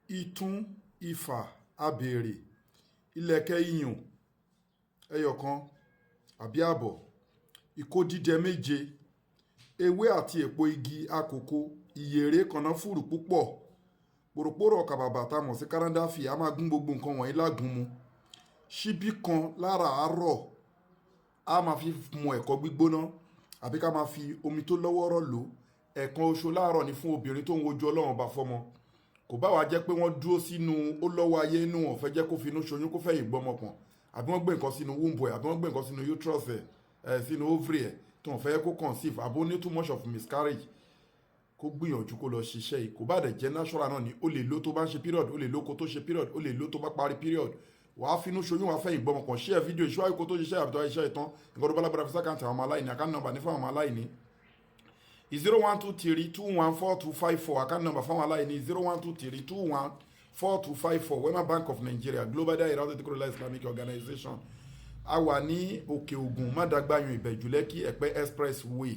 ìtún ìfà abèrè ìlẹ̀kẹ̀ iyùn ẹyọ̀kan àbí àbọ̀ ìkó dídẹ méje ewé àti èpo igi àkókò ìyèrè kànáfùrù púpọ̀ pòròpórò ọkà bàbà tá a mọ̀ sí káràndáfì a máa gún gbogbo nǹkan wọ̀nyí lágùn mu ṣíbí kan láràárọ̀ a máa fi mu ẹ̀kọ gbígbóná àbí ká máa fi omi tó lọ́wọ́rọ́ lò ẹ̀kan oṣù láàárọ̀ ni fún obìnrin tó ń wojú Ọlọ́run ọba fọ́mọ kò bá wa jẹ́ pé wọ́n dúró sínú ó lọ́wọ́ ayé inú wọn fẹ́ jẹ́ kó finú ṣoyún kó fẹ̀yìn gbọ́mọ pọ̀n àbí wọ́n gbé nǹkan sínú womb ẹ̀ àbí wọ́n gbé nǹkan sínú uterus ẹ̀ sínú ovary ẹ̀ tó wọ́n fẹ́ kó conceive àbó ní too much of miscarriage kó gbìyànjú kó lọ ṣiṣẹ́ yìí kò bá dẹ̀ jẹ́ natural náà ni ó lè lò tó bá ń ṣe period ó lè lò kó tó ṣe period ó lè lò tó bá parí period wàá finú ṣoyún wàá fẹ̀yìn gbọ́mọ pọ̀n share fídíò ìṣúwáyé kó tó ṣiṣẹ́ àbítọ́ iṣẹ́ ìtàn nǹkan tó bá lágbára fi sákàǹtì àwọn ọmọ aláìní àkáǹtì nọ́mbà ní fún àwọn ọmọ aláìní 0123214254 account number fáwọn aláìní 0123214254 Wema Bank of Nigeria Global Dahiratu Dhikrlahi Islamic Organization a wà ní Òkè Ògùn Mádàgbàyàn Ìbẹ̀jú Lẹ́kì Ẹ̀pẹ́ Expressway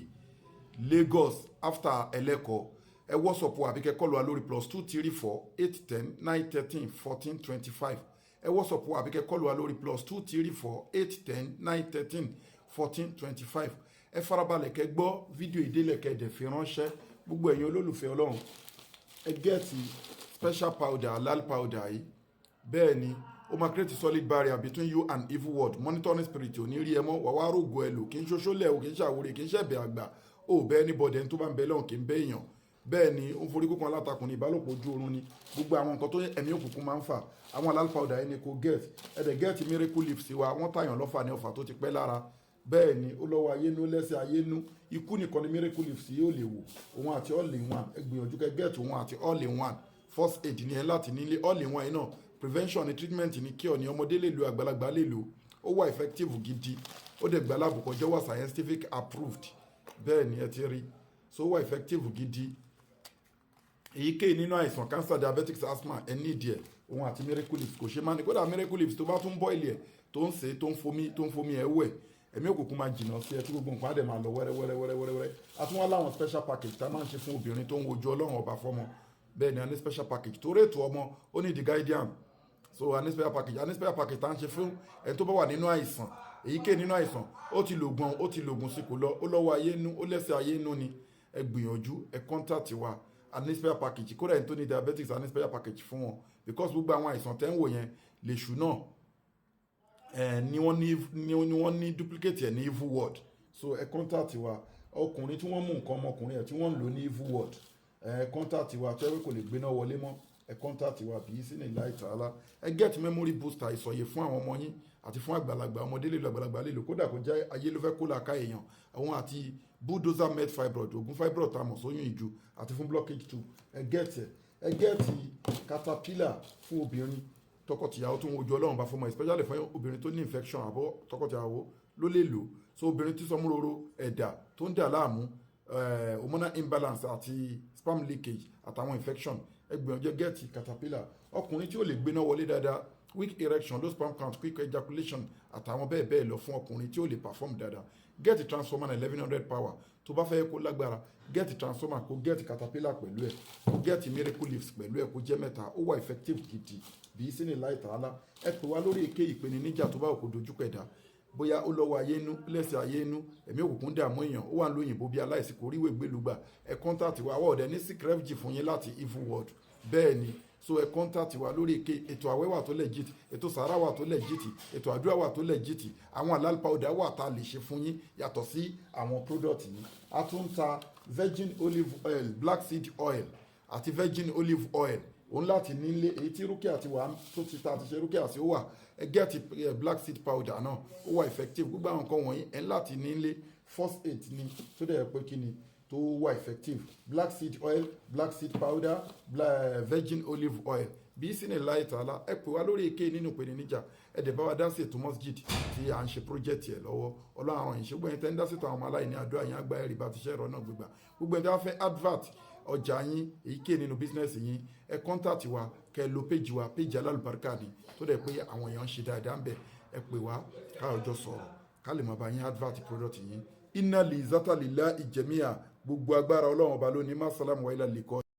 Lagos after Ẹlẹ́kọ̀ ẹ wọ́sọ̀pọ̀ àbíkẹ́ kọlù wa lórí +234 810 913 1425 ẹ wọ́sọ̀pọ̀ àbíkẹ́ kọlù wa lórí +234 810 913 1425 ẹ farabalẹ̀ kẹ́ gbọ́ fídíò ìdílẹ̀kẹ́ dẹ̀ fi ránṣẹ́ gbogbo ẹ̀yin olólùfẹ́ Ọlọ́run ẹ gẹ́ẹ̀tì special powder halal powder yìí bẹ́ẹ̀ ni ó máa create solid barrier between you and evil world monitoring spirit ò ní rí ẹ mọ́ wà wá rògbò ẹ lò kì í ṣoṣo lẹ̀ o kì í ṣàwòrè kì í ṣẹ̀bẹ̀ àgbà ó bẹ́ẹ̀ ní bọ́dẹ̀ tó bá ń bẹ lọ́hùn kì í bẹ́ èèyàn bẹ́ẹ̀ ni ó ń forí kókan alátakùn ní ìbálòpọ̀ ojú oorun ni gbogbo àwọn nǹkan tó ẹ̀mí òkùnkùn máa ń fà àwọn halal powder yìí ni kò get ẹ̀dẹ̀ get miracle leaf sí wa wọ́n tàyàn lọ́fà ní ọ̀fà tó ti pẹ́ lára bẹ́ẹ̀ ni ó lọ́wọ́ ayénú lẹ́sẹ̀ ayénú ikú nìkan ni miracle leaf sí yóò lè wò òun àti all in one ẹ gbìyànjú kẹ́ get òun àti all in one first aid ni ẹ láti nílé all in one yìí náà prevention ni treatment ni cure ni ọmọdé lè lo àgbàlagbà lè lo ó wà effective gidi ó dẹ̀ gbà lábùkọ́ jẹ́ wà scientific approved bẹ́ẹ̀ ni ẹ ti rí so ó wà effective gidi èyíkéyìí nínú àìsàn cancer diabetes asthma ẹ ní ìdí ẹ òun àti miracle leaf kò ṣe máa ní kódà miracle leaf tó bá tún bọ́ìlì ẹ tó ń ṣe tó ń fomi ẹ wẹ̀ ẹ̀mí òkùnkùn máa jìnnà sí ẹ tí gbogbo nǹkan á dẹ̀ máa lọ wẹ́rẹ́wẹ́rẹ́ àtúnwá láwọn special package tá a máa ń ṣe fún obìnrin tó ń wojú Ọlọ́run ọba fọ́mọ bẹ́ẹ̀ ni a ní special package torí ètò ọmọ ó ní the guardian so a ní special package tá a ń ṣe fún ẹni tó bá wà nínú àìsàn èyíkéyìí nínú àìsàn ó ti lògùn sí kò lọ ó lọ́wọ́ ayé inú ó lẹ́sẹ̀ ayé inú ni ẹ gbìyànjú ẹ contact wa a ní special package kódà ẹni tó ní diabetes a ní special package fún wọn because gbogbo àwọn àìsàn tẹ́ ń wò yẹn lèṣù náà ni wọ́n ní duplicate ẹ̀ ní evil word so ẹ contact wa ọkùnrin tí wọ́n mú nǹkan ọmọkùnrin ẹ̀ tí wọ́n ń lò ní evil word ẹ contact wa tó ẹ̀rọ kò lè gbéná wọlé mọ́ ẹ contact wa bí sí ní láì tààlà ẹ get memory booster ìsọ̀yè fún àwọn ọmọ yín àti fún àgbàlagbà ọmọdé lè lo àgbàlagbà lè lò kódà kó jẹ́ ayé ló fẹ́ kó làákà èèyàn àwọn àti bulldozer med fibroid oògùn fibroid tá a mọ̀ sóyún ìju àti fún blockage too ẹ get caterpillar fún obìnrin tọkọtìyàwó tó ń wojú Ọlọ́run bá fọmọ especially fún obìnrin tó ní infection àbọ̀ tọkọtìyàwó ló lè lò so obìnrin tí sọmúroro ẹ̀dà tó ń dà láàmú hormonal imbalance àti sperm leakage àtàwọn infection ẹgbẹ̀rún gẹ́ẹ̀tì caterpillar ọkùnrin tí ó lè gbéná wọlé dáadáa weak erection low sperm count quick ejaculation àtàwọn bẹ́ẹ̀ bẹ́ẹ̀ lọ fún ọkùnrin tí ó lè perform dáadáa gẹ́ẹ̀tì transformer 1100 power tó bá fẹ́ kó lágbára gẹ́ẹ̀tì transformer kó gẹ́ẹ̀tì caterpillar pẹ̀lú ẹ̀ kó gẹ́ẹ̀tì miracle leaves pẹ̀lú ẹ̀ kó jẹ́ mẹ́ta ó wà effective gidi bí sí ní láì tààlà ẹ pè wá lórí èké ìpèníjà tó bá òkú dojúkọ ẹ̀dá bóyá ó lọ́wọ́ ayé inú lẹ́sẹ̀ ayé inú ẹ̀mí òkùnkùn dààmú èèyàn ó wà lóyìnbó bí aláìsí kò ríwèé gbélùgbà ẹ kọ́ńtàtì wa àwọ̀ ọ̀dẹ ní sick refugee fún yín láti evil world bẹ́ẹ̀ ni so ẹ kọ́ńtàtì wa lórí èké ètò àwẹ̀ wà tó legit ètò sàárà wà tó legit ètò àdúrà wà tó legit àwọn halal powder wà tá a lè ṣe fún yín yàtọ̀ sí àwọn product yìí a tún ta virgin olive oil black seed oil àti virgin olive oil òun láti nílé èyí tí rúkìá ti wà tó ti ta àti ṣe rúkìá sí ó wà ẹ get black seed powder náà ó wà effective gbogbo àwọn nǹkan wọ̀nyí ẹ láti nílé first aid ni tó dẹ̀ pé kí ni tó wà effective black seed oil black seed powder virgin olive oil bí sí ní láì tààlà ẹ pè wá lórí èké nínú ìpèníjà ẹ dẹ̀ bá wa dá sí ètò masjid tí à ń ṣe project yẹ lọ́wọ́ ọlọ́run àwọn ìṣègùn ẹ̀yìn tẹ́ ń dá sí ètò àwọn ọmọ aláìní àdúrà yín àgbà ẹ̀rì bá ti ṣe ẹ̀rọ náà gbégbá gbogbo ẹ̀ tí wọ́n fẹ́ advert ọjà yín èyíkéyìí nínú business yín ẹ contact wa kẹ́ lo page wa page alálùbáríkà ni tó dẹ̀ pé àwọn èèyàn ń ṣe dáadáa ń bẹ̀ ẹ pè wá káàjọ sọ̀rọ̀ ká lè máa bá yín advert product yín inna li zata lillahi jami'a gbogbo agbára ọlọ́run ọba lónìí má sálámù wa ilà lè kọ́